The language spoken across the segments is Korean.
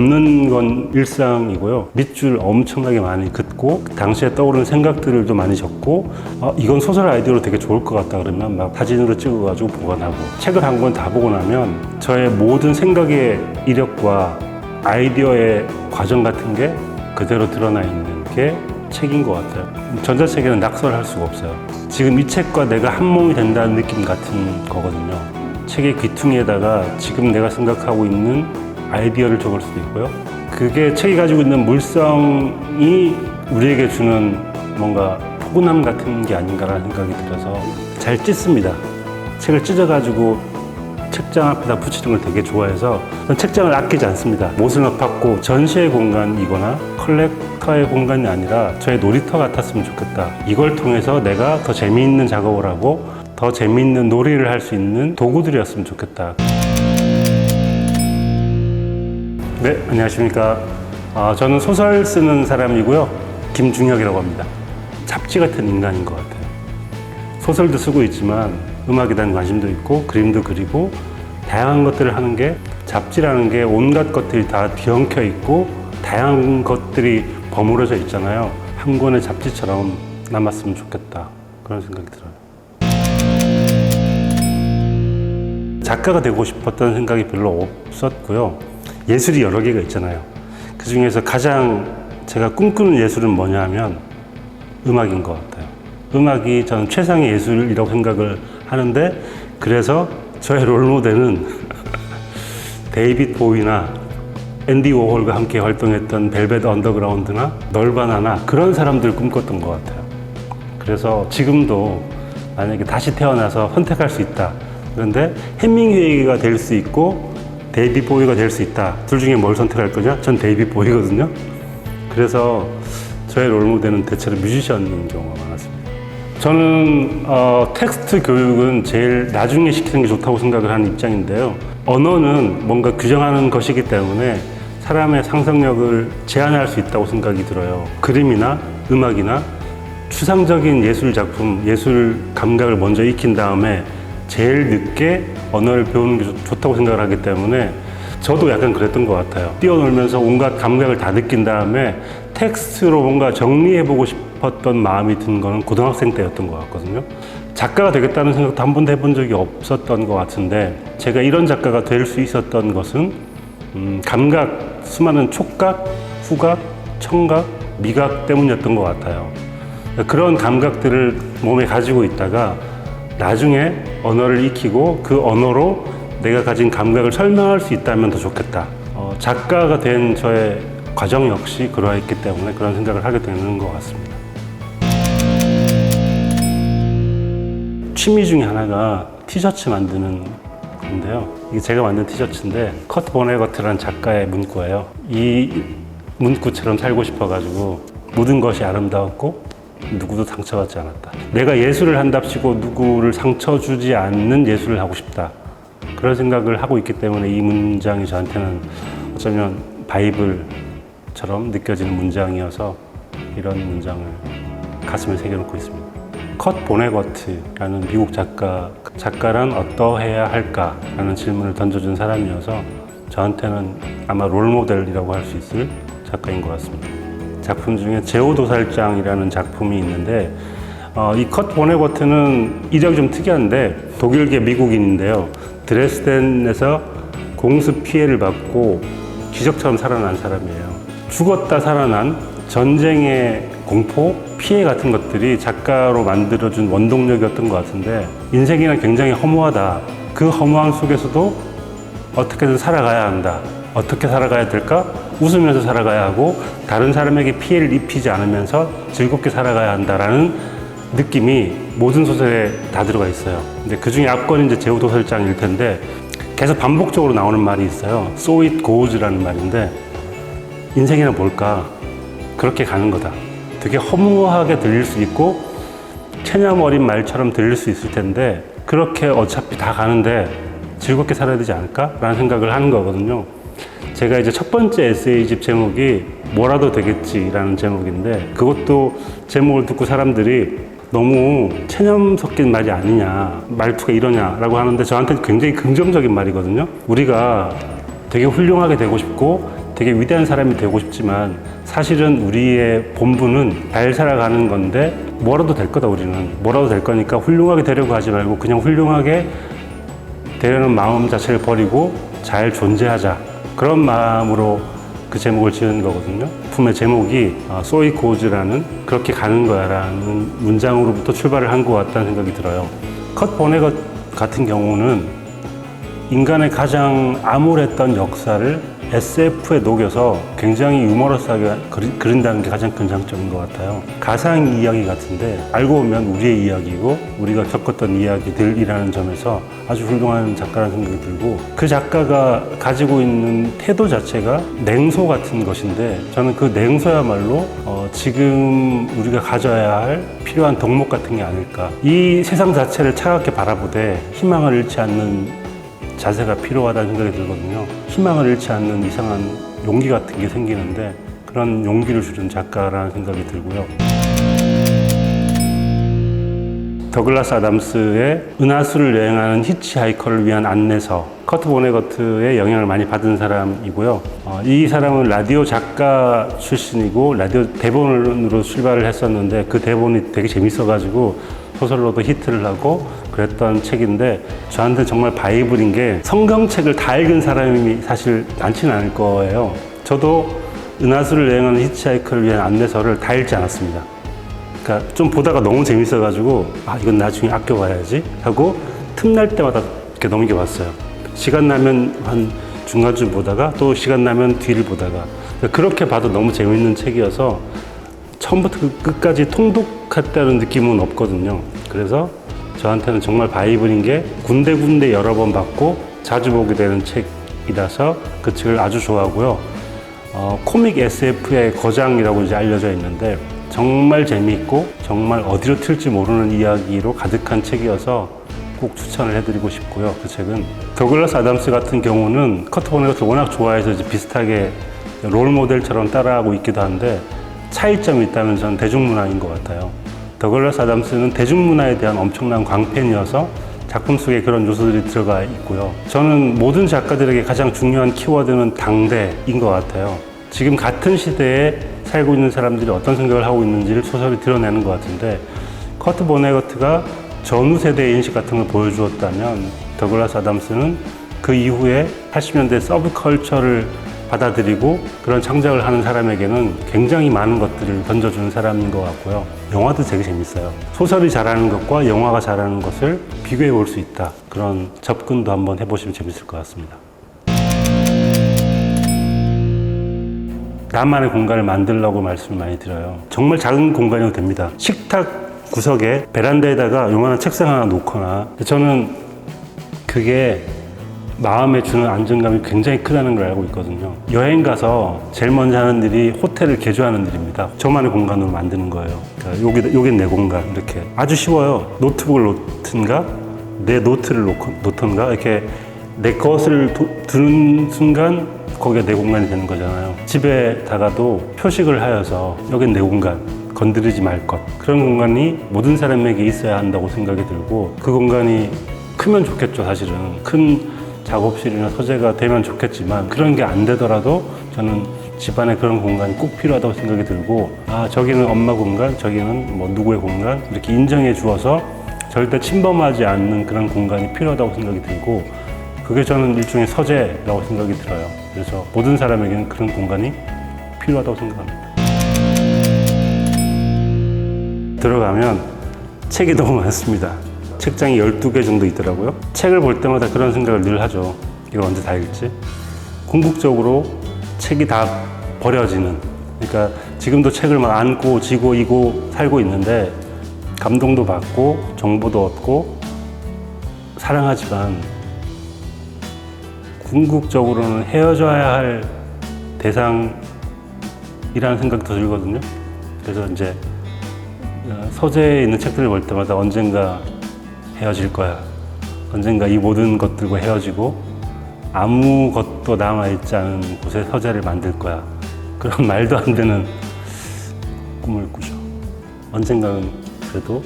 없는 건 일상이고요. 밑줄 엄청나게 많이 긋고 당시에 떠오르는 생각들도 많이 적고 이건 소설 아이디어로 되게 좋을 것 같다 그러면 막 사진으로 찍어가지고 보관하고, 책을 한 권 다 보고 나면 저의 모든 생각의 이력과 아이디어의 과정 같은 게 그대로 드러나 있는 게 책인 것 같아요. 전자책에는 낙서를 할 수가 없어요. 지금 이 책과 내가 한 몸이 된다는 느낌 같은 거거든요. 책의 귀퉁이에다가 지금 내가 생각하고 있는 아이디어를 적을 수도 있고요. 그게 책이 가지고 있는 물성이 우리에게 주는 뭔가 포근함 같은 게 아닌가라는 생각이 들어서 잘 찢습니다. 책을 찢어가지고 책장 앞에다 붙이는 걸 되게 좋아해서 책장을 아끼지 않습니다. 못을 넣고 전시의 공간이거나 컬렉터의 공간이 아니라 저의 놀이터 같았으면 좋겠다. 이걸 통해서 내가 더 재미있는 작업을 하고 더 재미있는 놀이를 할 수 있는 도구들이었으면 좋겠다. 네, 안녕하십니까. 저는 소설 쓰는 사람이고요. 김중혁이라고 합니다. 잡지 같은 인간인 것 같아요. 소설도 쓰고 있지만 음악에 대한 관심도 있고 그림도 그리고 다양한 것들을 하는 게, 잡지라는 게 온갖 것들이 다 뒤엉켜 있고 다양한 것들이 버무려져 있잖아요. 한 권의 잡지처럼 남았으면 좋겠다, 그런 생각이 들어요. 작가가 되고 싶었던 생각이 별로 없었고요. 예술이 여러 개가 있잖아요. 그 중에서 가장 제가 꿈꾸는 예술은 뭐냐 하면 음악인 것 같아요. 음악이 저는 최상의 예술이라고 생각을 하는데, 그래서 저의 롤모델은 데이빗 보이나 앤디 워홀과 함께 활동했던 벨벳 언더그라운드나 널바나나 그런 사람들 꿈꿨던 것 같아요. 그래서 지금도 만약에 다시 태어나서 선택할 수 있다, 그런데 해밍웨이가 될 수 있고 데이빗 보이가 될 수 있다, 둘 중에 뭘 선택할 거냐? 전 데이빗 보이거든요. 그래서 저의 롤모델은 대체로 뮤지션인 경우가 많았습니다. 저는 텍스트 교육은 제일 나중에 시키는 게 좋다고 생각을 하는 입장인데요. 언어는 뭔가 규정하는 것이기 때문에 사람의 상상력을 제한할 수 있다고 생각이 들어요. 그림이나 음악이나 추상적인 예술 작품, 예술 감각을 먼저 익힌 다음에 제일 늦게 언어를 배우는 게 좋다고 생각을 하기 때문에 저도 약간 그랬던 것 같아요. 뛰어놀면서 온갖 감각을 다 느낀 다음에 텍스트로 뭔가 정리해보고 싶었던 마음이 든 거는 고등학생 때였던 것 같거든요. 작가가 되겠다는 생각도 한 번도 해본 적이 없었던 것 같은데, 제가 이런 작가가 될 수 있었던 것은 감각, 수많은 촉각, 후각, 청각, 미각 때문이었던 것 같아요. 그런 감각들을 몸에 가지고 있다가 나중에 언어를 익히고 그 언어로 내가 가진 감각을 설명할 수 있다면 더 좋겠다. 작가가 된 저의 과정 역시 그러했기 때문에 그런 생각을 하게 되는 것 같습니다. 취미 중에 하나가 티셔츠 만드는 건데요. 이게 제가 만든 티셔츠인데 커트 보네거트라는 작가의 문구예요. 이 문구처럼 살고 싶어가지고 모든 것이 아름다웠고 누구도 상처받지 않았다. 내가 예술을 한답시고 누구를 상처 주지 않는 예술을 하고 싶다, 그런 생각을 하고 있기 때문에 이 문장이 저한테는 어쩌면 바이블처럼 느껴지는 문장이어서 이런 문장을 가슴에 새겨놓고 있습니다. 컷 보네거트라는 미국 작가란 어떠해야 할까라는 질문을 던져준 사람이어서 저한테는 아마 롤모델이라고 할 수 있을 작가인 것 같습니다. 작품 중에 제오도살장이라는 작품이 있는데, 이 컷 보네거트는 이력이 좀 특이한데 독일계 미국인인데요. 드레스덴에서 공습 피해를 받고 기적처럼 살아난 사람이에요. 죽었다 살아난 전쟁의 공포, 피해 같은 것들이 작가로 만들어준 원동력이었던 것 같은데, 인생이란 굉장히 허무하다. 그 허무함 속에서도 어떻게든 살아가야 한다. 어떻게 살아가야 될까? 웃으면서 살아가야 하고 다른 사람에게 피해를 입히지 않으면서 즐겁게 살아가야 한다라는 느낌이 모든 소설에 다 들어가 있어요. 근데 그 중에 앞권이 이제 제오도살장일 텐데 계속 반복적으로 나오는 말이 있어요. So it goes라는 말인데, 인생이란 뭘까? 그렇게 가는 거다. 되게 허무하게 들릴 수 있고 체념 어린 말처럼 들릴 수 있을 텐데, 그렇게 어차피 다 가는데 즐겁게 살아야 되지 않을까? 라는 생각을 하는 거거든요. 제가 이제 첫 번째 에세이집 제목이 뭐라도 되겠지라는 제목인데, 그것도 제목을 듣고 사람들이 너무 체념 섞인 말이 아니냐, 말투가 이러냐라고 하는데 저한테는 굉장히 긍정적인 말이거든요. 우리가 되게 훌륭하게 되고 싶고 되게 위대한 사람이 되고 싶지만 사실은 우리의 본분은 잘 살아가는 건데 뭐라도 될 거다. 우리는 뭐라도 될 거니까 훌륭하게 되려고 하지 말고 그냥 훌륭하게 되려는 마음 자체를 버리고 잘 존재하자, 그런 마음으로 그 제목을 지은 거거든요. 품의 제목이 소이 고즈라는, 그렇게 가는 거야 라는 문장으로부터 출발을 한 것 같다는 생각이 들어요. 컷 보네것 같은 경우는 인간의 가장 암울했던 역사를 SF에 녹여서 굉장히 유머러스하게 그린다는 게 가장 큰 장점인 것 같아요. 가상 이야기 같은데 알고 보면 우리의 이야기고 우리가 겪었던 이야기들이라는 점에서 아주 훌륭한 작가라는 생각이 들고, 그 작가가 가지고 있는 태도 자체가 냉소 같은 것인데 저는 그 냉소야말로 지금 우리가 가져야 할 필요한 덕목 같은 게 아닐까. 이 세상 자체를 차갑게 바라보되 희망을 잃지 않는 자세가 필요하다는 생각이 들거든요. 희망을 잃지 않는 이상한 용기 같은 게 생기는데 그런 용기를 주는 작가라는 생각이 들고요. 더글라스 아담스의 은하수를 여행하는 히치하이커를 위한 안내서, 커트 보네거트의 영향을 많이 받은 사람이고요. 이 사람은 라디오 작가 출신이고 라디오 대본으로 출발을 했었는데 그 대본이 되게 재밌어가지고 소설로도 히트를 하고 그랬던 책인데, 저한테는 정말 바이블인 게, 성경책을 다 읽은 사람이 사실 많지는 않을 거예요. 저도 은하수를 여행하는 히치하이커를 위한 안내서를 다 읽지 않았습니다. 그러니까 좀 보다가 너무 재밌어가지고 이건 나중에 아껴봐야지 하고 틈날 때마다 이렇게 넘겨봤어요. 시간 나면 한 중간쯤 보다가 또 시간 나면 뒤를 보다가, 그렇게 봐도 너무 재밌는 책이어서 처음부터 끝까지 통독했다는 느낌은 없거든요. 그래서 저한테는 정말 바이블인 게 군데군데 여러 번 봤고 자주 보게 되는 책이라서 그 책을 아주 좋아하고요. 코믹 SF의 거장이라고 이제 알려져 있는데 정말 재미있고 정말 어디로 튈지 모르는 이야기로 가득한 책이어서 꼭 추천을 해드리고 싶고요. 그 책은 더글라스 아담스 같은 경우는 커트 보네거트를 워낙 좋아해서 이제 비슷하게 롤 모델처럼 따라하고 있기도 한데 차이점이 있다면 저는 대중문화인 것 같아요. 더글라스 아담스는 대중문화에 대한 엄청난 광팬이어서 작품 속에 그런 요소들이 들어가 있고요. 저는 모든 작가들에게 가장 중요한 키워드는 당대인 것 같아요. 지금 같은 시대에 살고 있는 사람들이 어떤 생각을 하고 있는지를 소설이 드러내는 것 같은데, 커트 보네거트가 전후 세대의 인식 같은 걸 보여주었다면 더글라스 아담스는 그 이후에 80년대 서브컬처를 받아들이고 그런 창작을 하는 사람에게는 굉장히 많은 것들을 던져주는 사람인 것 같고요. 영화도 되게 재밌어요. 소설이 잘하는 것과 영화가 잘하는 것을 비교해 볼 수 있다. 그런 접근도 한번 해보시면 재밌을 것 같습니다. 나만의 공간을 만들려고 말씀을 많이 드려요. 정말 작은 공간이어도 됩니다. 식탁 구석에 베란다에다가 요만한 책상 하나 놓거나, 저는 그게 마음에 주는 안정감이 굉장히 크다는 걸 알고 있거든요. 여행 가서 제일 먼저 하는 일이 호텔을 개조하는 일입니다. 저만의 공간으로 만드는 거예요. 그러니까 여긴 내 공간, 이렇게 아주 쉬워요. 노트북을 놓든가 내 노트를 놓던가 이렇게 내 것을 두는 순간 거기가 내 공간이 되는 거잖아요. 집에다가도 표식을 하여서 여긴 내 공간, 건드리지 말 것, 그런 공간이 모든 사람에게 있어야 한다고 생각이 들고, 그 공간이 크면 좋겠죠. 사실은 큰 작업실이나 서재가 되면 좋겠지만 그런 게 안 되더라도 저는 집안에 그런 공간이 꼭 필요하다고 생각이 들고, 저기는 엄마 공간, 저기는 뭐 누구의 공간, 이렇게 인정해 주어서 절대 침범하지 않는 그런 공간이 필요하다고 생각이 들고, 그게 저는 일종의 서재라고 생각이 들어요. 그래서 모든 사람에게는 그런 공간이 필요하다고 생각합니다. 들어가면 책이 너무 많습니다. 책장이 12개 정도 있더라고요. 책을 볼 때마다 그런 생각을 늘 하죠. 이걸 언제 다 읽지? 궁극적으로 책이 다 버려지는, 그러니까 지금도 책을 막 안고 지고 이고 살고 있는데 감동도 받고 정보도 얻고 사랑하지만 궁극적으로는 헤어져야 할 대상이라는 생각이 더 들거든요. 그래서 이제 서재에 있는 책들을 볼 때마다 언젠가 헤어질 거야. 언젠가 이 모든 것들과 헤어지고 아무것도 남아있지 않은 곳에 서재를 만들 거야. 그런 말도 안 되는 꿈을 꾸죠. 언젠가는 그래도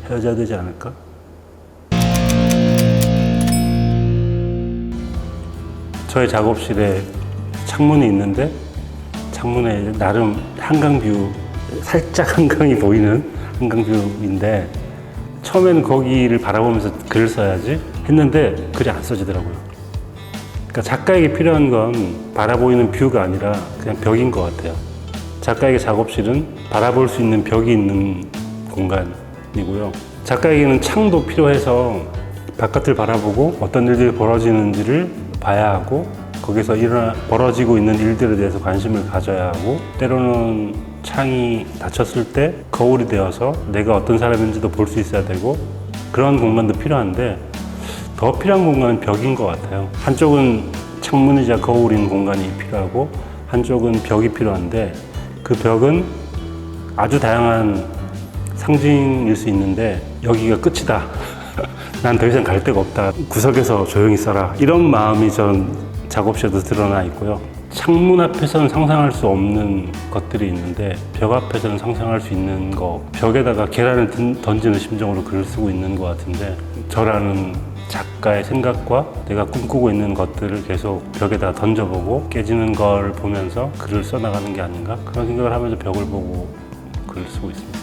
헤어져야 되지 않을까? 저의 작업실에 창문이 있는데 창문에 나름 한강뷰, 살짝 한강이 보이는 한강뷰인데 처음에는 거기를 바라보면서 글을 써야지 했는데 글이 안 써지더라고요. 그러니까 작가에게 필요한 건 바라보이는 뷰가 아니라 그냥 벽인 것 같아요. 작가에게 작업실은 바라볼 수 있는 벽이 있는 공간이고요. 작가에게는 창도 필요해서 바깥을 바라보고 어떤 일들이 벌어지는지를 봐야 하고 거기서 벌어지고 있는 일들에 대해서 관심을 가져야 하고 때로는 창이 닫혔을 때 거울이 되어서 내가 어떤 사람인지도 볼 수 있어야 되고 그런 공간도 필요한데 더 필요한 공간은 벽인 것 같아요. 한쪽은 창문이자 거울인 공간이 필요하고 한쪽은 벽이 필요한데 그 벽은 아주 다양한 상징일 수 있는데 여기가 끝이다. 난 더 이상 갈 데가 없다. 구석에서 조용히 써라. 이런 마음이 전 작업실에도 드러나 있고요. 창문 앞에서는 상상할 수 없는 것들이 있는데 벽 앞에서는 상상할 수 있는 거, 벽에다가 계란을 던지는 심정으로 글을 쓰고 있는 것 같은데 저라는 작가의 생각과 내가 꿈꾸고 있는 것들을 계속 벽에다 던져보고 깨지는 걸 보면서 글을 써나가는 게 아닌가 그런 생각을 하면서 벽을 보고 글을 쓰고 있습니다.